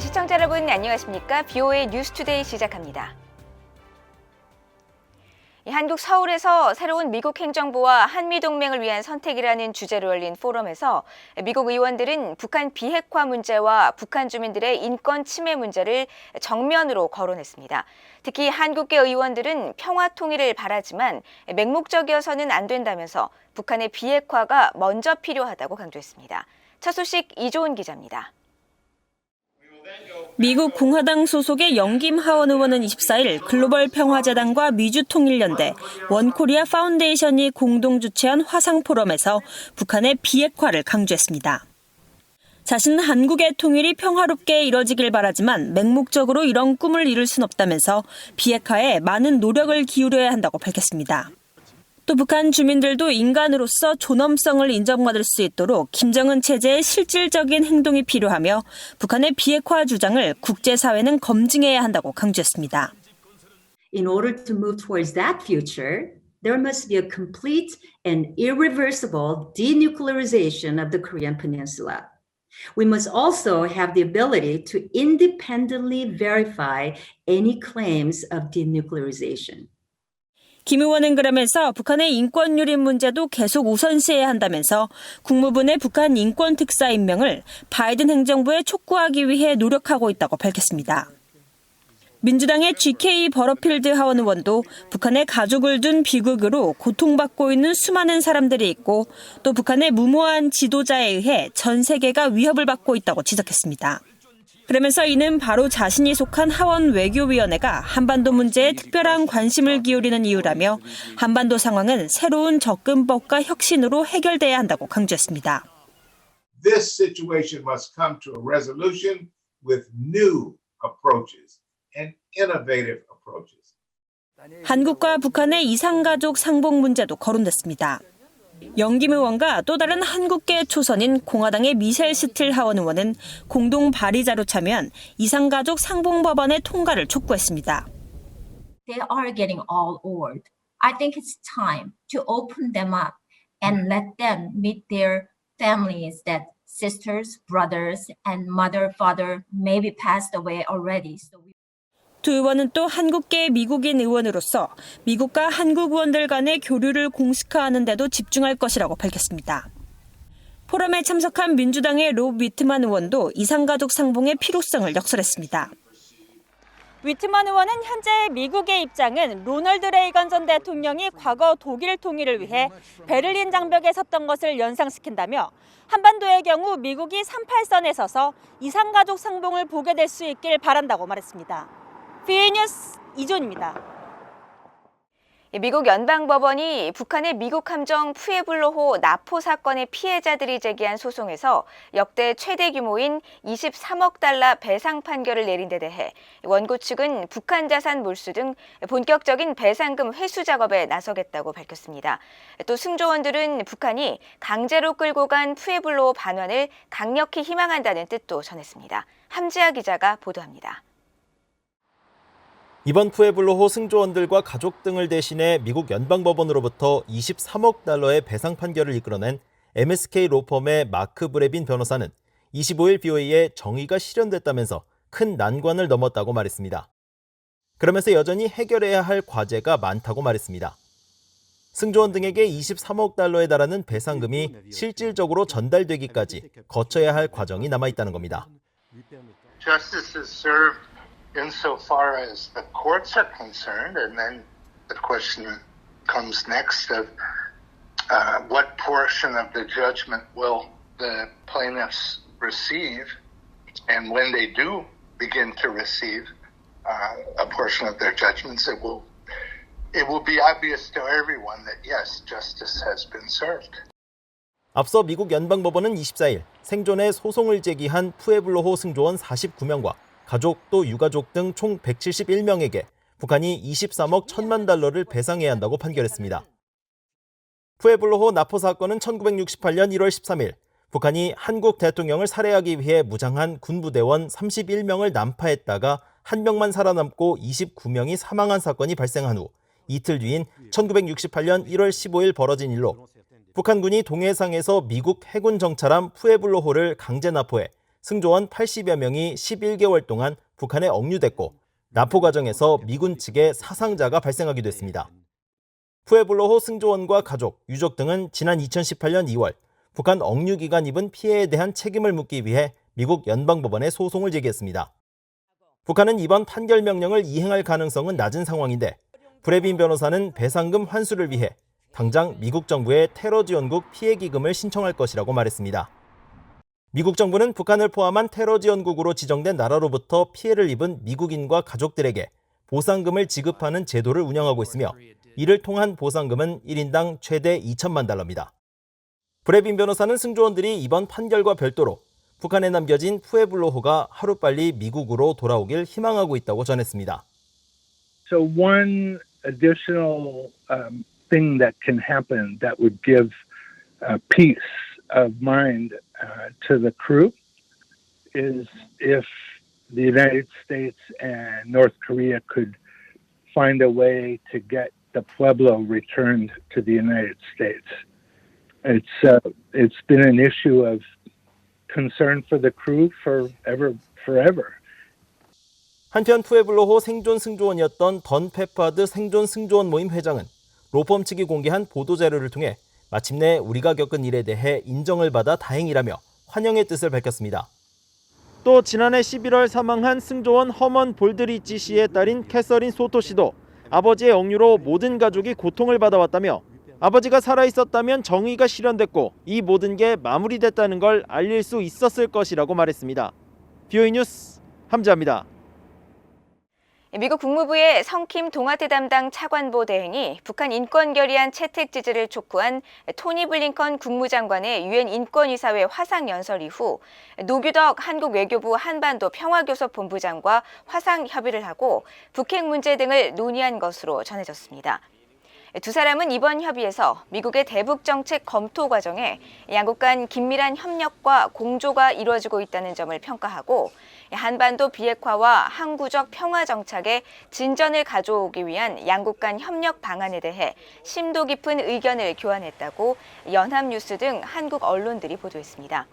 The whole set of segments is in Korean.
시청자 여러분 안녕하십니까? BOA 뉴스투데이 시작합니다. 한국 서울에서 새로운 미국 행정부와 한미동맹을 위한 선택이라는 주제로 열린 포럼에서 미국 의원들은 북한 비핵화 문제와 북한 주민들의 인권 침해 문제를 정면으로 거론했습니다. 특히 한국계 의원들은 평화 통일을 바라지만 맹목적이어서는 안 된다면서 북한의 비핵화가 먼저 필요하다고 강조했습니다. 첫 소식 이조은 기자입니다. 미국 공화당 소속의 영김 하원 의원은 24일 글로벌 평화재단과 미주통일연대, 원코리아 파운데이션이 공동 주최한 화상 포럼에서 북한의 비핵화를 강조했습니다. 자신은 한국의 통일이 평화롭게 이뤄지길 바라지만 맹목적으로 이런 꿈을 이룰 순 없다면서 비핵화에 많은 노력을 기울여야 한다고 밝혔습니다. 또 북한 주민들도 인간으로서 존엄성을 인정받을 수 있도록 김정은 체제의 실질적인 행동이 필요하며 북한의 비핵화 주장을 국제사회는 검증해야 한다고 강조했습니다. In order to move towards that future, there must be a complete and irreversible denuclearization of the Korean Peninsula. We must also have the ability to independently verify any claims of denuclearization. 김 의원은 그러면서 북한의 인권 유린 문제도 계속 우선시해야 한다면서 국무부 내 북한 인권 특사 임명을 바이든 행정부에 촉구하기 위해 노력하고 있다고 밝혔습니다. 민주당의 GK 버러필드 하원 의원도 북한에 가족을 둔 비극으로 고통받고 있는 수많은 사람들이 있고 또 북한의 무모한 지도자에 의해 전 세계가 위협을 받고 있다고 지적했습니다. 그러면서 이는 바로 자신이 속한 하원 외교위원회가 한반도 문제에 특별한 관심을 기울이는 이유라며 한반도 상황은 새로운 접근법과 혁신으로 해결돼야 한다고 강조했습니다. This situation must come to a resolution with new approaches and innovative approaches. 한국과 북한의 이상가족 상봉 문제도 거론됐습니다. 영김 의원과 또 다른 한국계 초선인 공화당의 미셸 스틸 하원 의원은 공동 발의자로 참여한 이상가족 상봉법안의 통과를 촉구했습니다. They are getting all old. I think it's time to open them up and let them meet their families that sisters, brothers, and mother, father maybe passed away already. 두 의원은 또 한국계 미국인 의원으로서 미국과 한국 의원들 간의 교류를 공식화하는 데도 집중할 것이라고 밝혔습니다. 포럼에 참석한 민주당의 롭 위트만 의원도 이상가족 상봉의 필요성을 역설했습니다. 위트만 의원은 현재 미국의 입장은 로널드 레이건 전 대통령이 과거 독일 통일을 위해 베를린 장벽에 섰던 것을 연상시킨다며 한반도의 경우 미국이 38선에 서서 이상가족 상봉을 보게 될 수 있길 바란다고 말했습니다. BOA 뉴스 이조은입니다. 미국 연방법원이 북한의 미국 함정 푸에블로호 납포 사건의 피해자들이 제기한 소송에서 역대 최대 규모인 23억 달러 배상 판결을 내린 데 대해 원고 측은 북한 자산 몰수 등 본격적인 배상금 회수 작업에 나서겠다고 밝혔습니다. 또 승조원들은 북한이 강제로 끌고 간 푸에블로호 반환을 강력히 희망한다는 뜻도 전했습니다. 함지아 기자가 보도합니다. 이번 푸에블로호 승조원들과 가족 등을 대신해 미국 연방법원으로부터 23억 달러의 배상 판결을 이끌어낸 MSK 로펌의 마크 브레빈 변호사는 25일 BOA에 정의가 실현됐다면서 큰 난관을 넘었다고 말했습니다. 그러면서 여전히 해결해야 할 과제가 많다고 말했습니다. 승조원 등에게 23억 달러에 달하는 배상금이 실질적으로 전달되기까지 거쳐야 할 과정이 남아있다는 겁니다. Justice is served insofar as the courts are concerned, and then the question comes next of what portion of the judgment will the plaintiffs receive, and when they do begin to receive a portion of their judgments, it will be obvious to everyone that yes, justice has been served. 앞서 미국 연방법원은 24일 생존에 소송을 제기한 푸에블로호 승조원 49명과 가족 또 유가족 등 총 171명에게 북한이 23억 1천만 달러를 배상해야 한다고 판결했습니다. 푸에블로호 납포 사건은 1968년 1월 13일 북한이 한국 대통령을 살해하기 위해 무장한 군부대원 31명을 난파했다가 1명만 살아남고 29명이 사망한 사건이 발생한 후 이틀 뒤인 1968년 1월 15일 벌어진 일로 북한군이 동해상에서 미국 해군 정찰함 푸에블로호를 강제 납포해 승조원 80여 명이 11개월 동안 북한에 억류됐고 납포 과정에서 미군 측에 사상자가 발생하기도 했습니다. 푸에블로호 승조원과 가족, 유족 등은 지난 2018년 2월 북한 억류 기간 입은 피해에 대한 책임을 묻기 위해 미국 연방법원에 소송을 제기했습니다. 북한은 이번 판결 명령을 이행할 가능성은 낮은 상황인데 브레빈 변호사는 배상금 환수를 위해 당장 미국 정부에 테러 지원국 피해 기금을 신청할 것이라고 말했습니다. 미국 정부는 북한을 포함한 테러 지원국으로 지정된 나라로부터 피해를 입은 미국인과 가족들에게 보상금을 지급하는 제도를 운영하고 있으며 이를 통한 보상금은 1인당 최대 2천만 달러입니다. 브레빈 변호사는 승조원들이 이번 판결과 별도로 북한에 남겨진 푸에블로호가 하루빨리 미국으로 돌아오길 희망하고 있다고 전했습니다. So one additional thing that can happen that would give peace of mind to the crew is if the United States and North Korea could find a way to get the Pueblo returned to the United States. It's been an issue of concern for the crew forever. 한편 푸에블로호 생존 승조원이었던 던 페파드 생존 승조원 모임 회장은 로펌 측이 공개한 보도자료를 통해 마침내 우리가 겪은 일에 대해 인정을 받아 다행이라며 환영의 뜻을 밝혔습니다. 또 지난해 11월 사망한 승조원 허먼 볼드리치 씨의 딸인 캐서린 소토 씨도 아버지의 억류로 모든 가족이 고통을 받아왔다며 아버지가 살아있었다면 정의가 실현됐고 이 모든 게 마무리됐다는 걸 알릴 수 있었을 것이라고 말했습니다. BOE 뉴스 함지아입니다. 미국 국무부의 성킴 동아태 담당 차관보 대행이 북한 인권 결의안 채택 지지를 촉구한 토니 블링컨 국무장관의 유엔 인권이사회 화상 연설 이후 노규덕 한국 외교부 한반도 평화교섭본부장과 화상 협의를 하고 북핵 문제 등을 논의한 것으로 전해졌습니다. 두 사람은 이번 협의에서 미국의 대북 정책 검토 과정에 양국 간 긴밀한 협력과 공조가 이루어지고 있다는 점을 평가하고 한반도 비핵화와 항구적 평화 정착에 진전을 가져오기 위한 양국 간 협력 방안에 대해 심도 깊은 의견을 교환했다고 연합뉴스 등 한국 언론들이 보도했습니다.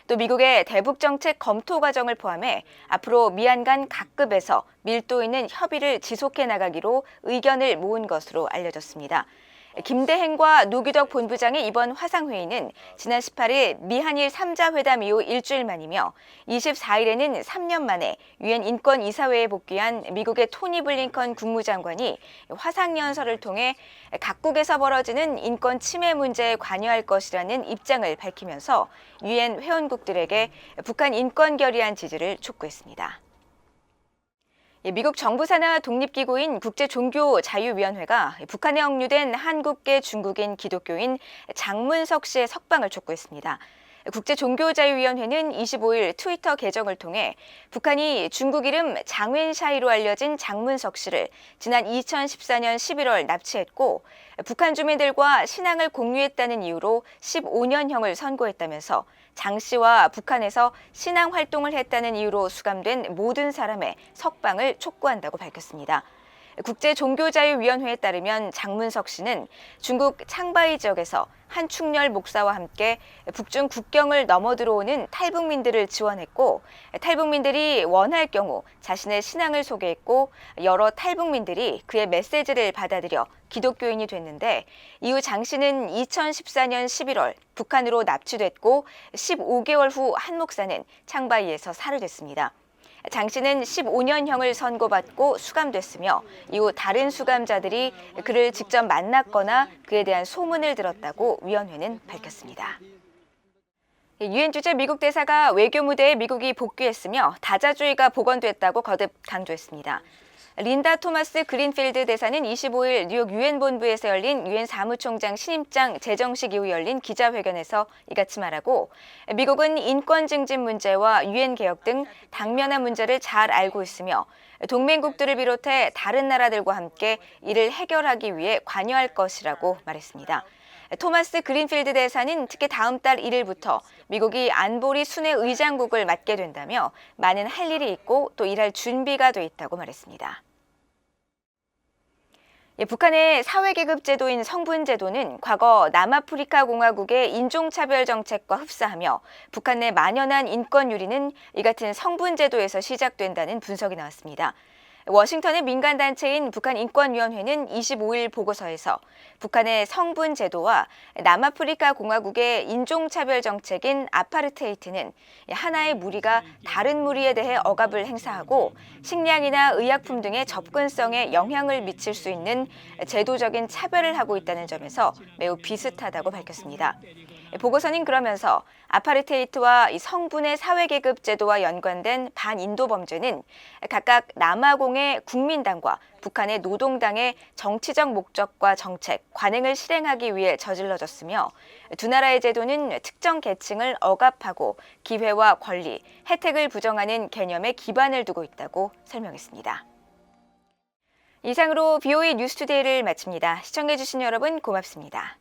또 미국의 대북 정책 검토 과정을 포함해 앞으로 미한 간 각급에서 밀도 있는 협의를 지속해 나가기로 의견을 모은 것으로 알려졌습니다. 김대행과 노규덕 본부장의 이번 화상회의는 지난 18일 미한일 3자 회담 이후 일주일 만이며 24일에는 3년 만에 유엔 인권이사회에 복귀한 미국의 토니 블링컨 국무장관이 화상연설을 통해 각국에서 벌어지는 인권 침해 문제에 관여할 것이라는 입장을 밝히면서 유엔 회원국들에게 북한 인권 결의안 지지를 촉구했습니다. 미국 정부 산하 독립기구인 국제종교자유위원회가 북한에 억류된 한국계 중국인 기독교인 장문석 씨의 석방을 촉구했습니다. 국제종교자유위원회는 25일 트위터 계정을 통해 북한이 중국 이름 장웬샤이로 알려진 장문석 씨를 지난 2014년 11월 납치했고 북한 주민들과 신앙을 공유했다는 이유로 15년형을 선고했다면서 장 씨와 북한에서 신앙 활동을 했다는 이유로 수감된 모든 사람의 석방을 촉구한다고 밝혔습니다. 국제종교자유위원회에 따르면 장문석 씨는 중국 창바이 지역에서 한충렬 목사와 함께 북중 국경을 넘어 들어오는 탈북민들을 지원했고 탈북민들이 원할 경우 자신의 신앙을 소개했고 여러 탈북민들이 그의 메시지를 받아들여 기독교인이 됐는데 이후 장 씨는 2014년 11월 북한으로 납치됐고 15개월 후 한 목사는 창바이에서 살해됐습니다. 장 씨는 15년형을 선고받고 수감됐으며 이후 다른 수감자들이 그를 직접 만났거나 그에 대한 소문을 들었다고 위원회는 밝혔습니다. 유엔 주재 미국 대사가 외교 무대에 미국이 복귀했으며 다자주의가 복원됐다고 거듭 강조했습니다. 린다 토마스 그린필드 대사는 25일 뉴욕 유엔 본부에서 열린 유엔 사무총장 신임장 제정식 이후 열린 기자회견에서 이같이 말하고 미국은 인권 증진 문제와 유엔 개혁 등 당면한 문제를 잘 알고 있으며 동맹국들을 비롯해 다른 나라들과 함께 이를 해결하기 위해 관여할 것이라고 말했습니다. 토마스 그린필드 대사는 특히 다음 달 1일부터 미국이 안보리 순회 의장국을 맡게 된다며 많은 할 일이 있고 또 일할 준비가 돼 있다고 말했습니다. 북한의 사회계급 제도인 성분제도는 과거 남아프리카 공화국의 인종차별 정책과 흡사하며 북한 내 만연한 인권 유린은 이 같은 성분제도에서 시작된다는 분석이 나왔습니다. 워싱턴의 민간단체인 북한인권위원회는 25일 보고서에서 북한의 성분제도와 남아프리카 공화국의 인종차별 정책인 아파르테이트는 하나의 무리가 다른 무리에 대해 억압을 행사하고 식량이나 의약품 등의 접근성에 영향을 미칠 수 있는 제도적인 차별을 하고 있다는 점에서 매우 비슷하다고 밝혔습니다. 보고서는 그러면서 아파르테이트와 이 성분의 사회계급 제도와 연관된 반인도 범죄는 각각 남아공의 국민당과 북한의 노동당의 정치적 목적과 정책, 관행을 실행하기 위해 저질러졌으며 두 나라의 제도는 특정 계층을 억압하고 기회와 권리, 혜택을 부정하는 개념에 기반을 두고 있다고 설명했습니다. 이상으로 BOE 뉴스투데이를 마칩니다. 시청해주신 여러분 고맙습니다.